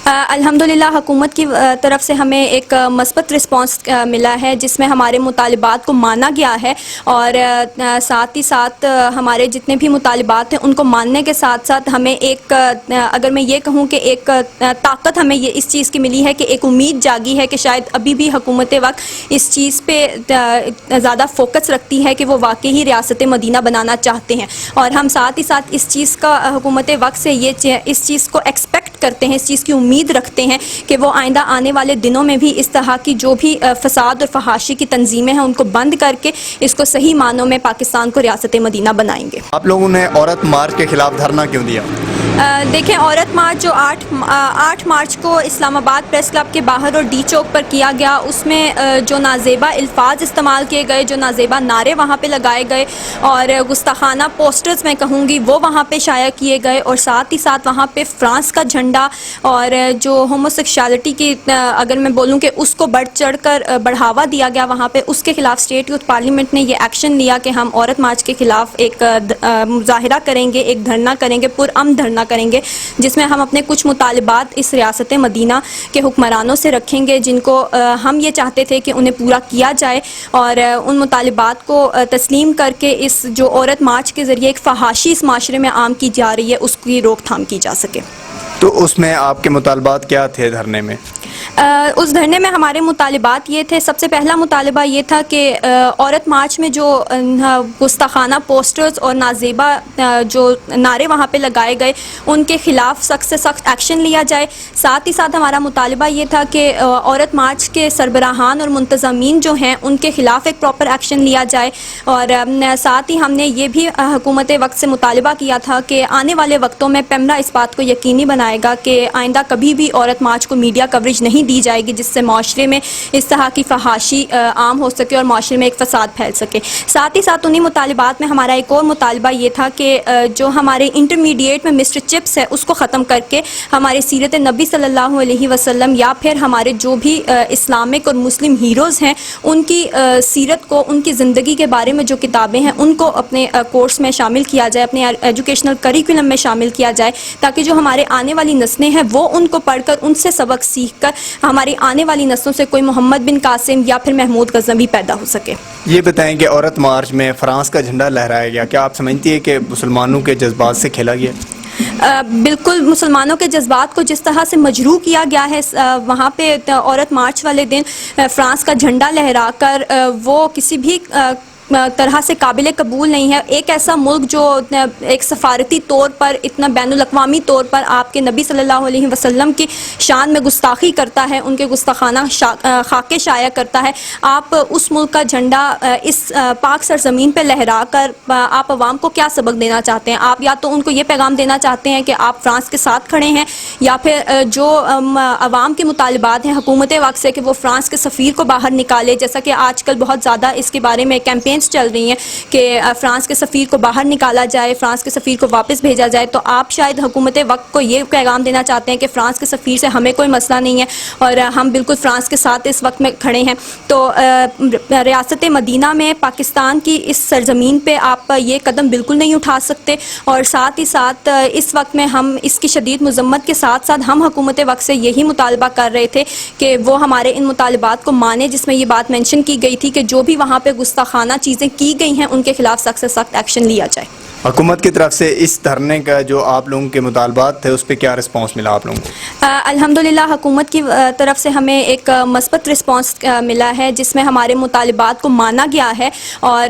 الحمدللہ حکومت کی طرف سے ہمیں ایک مثبت رسپانس ملا ہے، جس میں ہمارے مطالبات کو مانا گیا ہے، اور ساتھ ہی ساتھ ہمارے جتنے بھی مطالبات ہیں ان کو ماننے کے ساتھ ساتھ ہمیں ایک، اگر میں یہ کہوں کہ ایک طاقت ہمیں یہ اس چیز کی ملی ہے کہ ایک امید جاگی ہے کہ شاید ابھی بھی حکومت وقت اس چیز پہ زیادہ فوکس رکھتی ہے کہ وہ واقعی ہی ریاست مدینہ بنانا چاہتے ہیں، اور ہم ساتھ ہی ساتھ اس چیز کا حکومت وقت سے اس چیز کو ایکسپیکٹ کرتے ہیں، اس چیز کی امید رکھتے ہیں کہ وہ آئندہ آنے والے دنوں میں بھی اس طرح کی جو بھی فساد اور فحاشی کی تنظیمیں ہیں ان کو بند کر کے اس کو صحیح معنوں میں پاکستان کو ریاست مدینہ بنائیں گے۔ آپ لوگوں نے عورت مارچ کے خلاف دھرنا کیوں دیا؟ دیکھیں، عورت مارچ جو 8 مارچ کو اسلام آباد پریس کلب کے باہر اور ڈی چوک پر کیا گیا، اس میں جو نازیبا الفاظ استعمال کیے گئے، جو نازیبا نعرے وہاں پہ لگائے گئے اور گستاخانہ پوسٹرز میں کہوں گی وہ وہاں پہ شائع کیے گئے، اور ساتھ ہی ساتھ وہاں پہ فرانس کا جھنڈا اور جو ہوموسیکشوالٹی کی اگر میں بولوں کہ اس کو بڑھ چڑھ کر بڑھاوا دیا گیا وہاں پہ، اس کے خلاف اسٹیٹ یوتھ پارلیمنٹ نے یہ ایکشن لیا کہ ہم عورت مارچ کے خلاف ایک مظاہرہ کریں گے، ایک دھرنا کریں گے، پرامن دھرنا کریں گے، جس میں ہم اپنے کچھ مطالبات اس ریاست مدینہ کے حکمرانوں سے رکھیں گے، جن کو ہم یہ چاہتے تھے کہ انہیں پورا کیا جائے، اور ان مطالبات کو تسلیم کر کے اس جو عورت مارچ کے ذریعے ایک فحاشی اس معاشرے میں عام کی جا رہی ہے اس کی روک تھام کی جا سکے۔ تو اس میں آپ کے مطالبات کیا تھے دھرنے میں؟ اس دھرنے میں ہمارے مطالبات یہ تھے، سب سے پہلا مطالبہ یہ تھا کہ عورت مارچ میں جو گستاخانہ پوسٹرز اور نازیبا جو نعرے وہاں پہ لگائے گئے ان کے خلاف سخت سے سخت ایکشن لیا جائے۔ ساتھ ہی ساتھ ہمارا مطالبہ یہ تھا کہ عورت مارچ کے سربراہان اور منتظمین جو ہیں ان کے خلاف ایک پراپر ایکشن لیا جائے، اور ساتھ ہی ہم نے یہ بھی حکومت وقت سے مطالبہ کیا تھا کہ آنے والے وقتوں میں پیمرا اس بات کو یقینی بنائے گا کہ آئندہ کبھی بھی عورت مارچ کو میڈیا کوریج نہیں دی جائے گی، جس سے معاشرے میں اس طرح کی فحاشی عام ہو سکے اور معاشرے میں ایک فساد پھیل سکے۔ ساتھ ہی ساتھ انہی مطالبات میں ہمارا ایک اور مطالبہ یہ تھا کہ جو ہمارے انٹرمیڈیٹ میں مسٹر چپس ہے اس کو ختم کر کے ہمارے سیرت نبی صلی اللہ علیہ وسلم یا پھر ہمارے جو بھی اسلامک اور مسلم ہیروز ہیں ان کی سیرت کو، ان کی زندگی کے بارے میں جو کتابیں ہیں ان کو اپنے کورس میں شامل کیا جائے، اپنے ایجوکیشنل کریکولم میں شامل کیا جائے، تاکہ جو ہمارے آنے والی نسلیں ہیں وہ ان کو پڑھ کر ان سے سبق سیکھ کر ہماری آنے والی نسلوں سے کوئی محمد بن قاسم یا پھر محمود غزنوی پیدا ہو سکے۔ یہ بتائیں کہ عورت مارچ میں فرانس کا جھنڈا لہرایا گیا، کیا آپ سمجھتی ہیں کہ مسلمانوں کے جذبات سے کھیلا گیا؟ بالکل، مسلمانوں کے جذبات کو جس طرح سے مجروح کیا گیا ہے وہاں پہ عورت مارچ والے دن فرانس کا جھنڈا لہرا کر، وہ کسی بھی طرح سے قابل قبول نہیں ہے۔ ایک ایسا ملک جو ایک سفارتی طور پر، اتنا بین الاقوامی طور پر آپ کے نبی صلی اللہ علیہ وسلم کی شان میں گستاخی کرتا ہے، ان کے گستاخانہ خاکے شائع کرتا ہے، آپ اس ملک کا جھنڈا اس پاک سرزمین پہ لہرا کر آپ عوام کو کیا سبق دینا چاہتے ہیں؟ آپ یا تو ان کو یہ پیغام دینا چاہتے ہیں کہ آپ فرانس کے ساتھ کھڑے ہیں، یا پھر جو عوام کے مطالبات ہیں حکومت وقت سے کہ وہ فرانس کے سفیر کو باہر نکالے، جیسا کہ آج کل بہت زیادہ اس کے بارے میں کیمپین چل رہی ہیں کہ فرانس کے سفیر کو باہر نکالا جائے، فرانس کے سفیر کو واپس بھیجا جائے، تو آپ شاید حکومت وقت کو یہ پیغام دینا چاہتے ہیں کہ فرانس کے سفیر سے ہمیں کوئی مسئلہ نہیں ہے اور ہم بالکل فرانس کے ساتھ اس وقت میں کھڑے ہیں۔ تو ریاست مدینہ میں پاکستان کی اس سرزمین پہ آپ یہ قدم بالکل نہیں اٹھا سکتے، اور ساتھ ہی ساتھ اس وقت میں ہم اس کی شدید مذمت کے ساتھ ساتھ ہم حکومت وقت سے یہی مطالبہ کر رہے تھے کہ وہ ہمارے ان مطالبات کو مانے، جس میں یہ بات مینشن کی گئی تھی کہ جو بھی وہاں پہ گستاخانہ چیزیں کی گئی ہیں ان کے خلاف سخت سے سخت ایکشن لیا جائے۔ حکومت کی طرف سے اس دھرنے کا جو آپ لوگوں کے مطالبات تھے اس پہ کیا رسپانس ملا آپ لوگوں کو؟ الحمدللہ حکومت کی طرف سے ہمیں ایک مثبت رسپانس ملا ہے، جس میں ہمارے مطالبات کو مانا گیا ہے، اور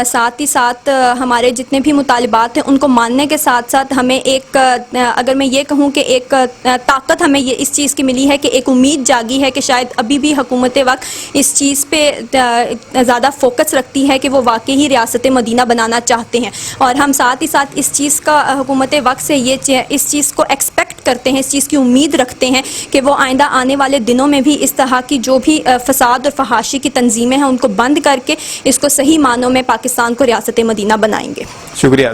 ساتھ ہی ساتھ ہمارے جتنے بھی مطالبات ہیں ان کو ماننے کے ساتھ ساتھ ہمیں ایک، اگر میں یہ کہوں کہ ایک طاقت ہمیں یہ اس چیز کی ملی ہے کہ ایک امید جاگی ہے کہ شاید ابھی بھی حکومت وقت اس چیز پہ زیادہ فوکس رکھتی ہے کہ وہ واقعی ہی ریاست مدینہ بنانا چاہتے ہیں، اور ہم ساتھ ہی ساتھ اس چیز کا حکومت وقت سے اس چیز کو ایکسپیکٹ کرتے ہیں، اس چیز کی امید رکھتے ہیں کہ وہ آئندہ آنے والے دنوں میں بھی اس طرح کی جو بھی فساد اور فحاشی کی تنظیمیں ہیں ان کو بند کر کے اس کو صحیح معنوں میں پاکستان کو ریاست مدینہ بنائیں گے۔ شکریہ۔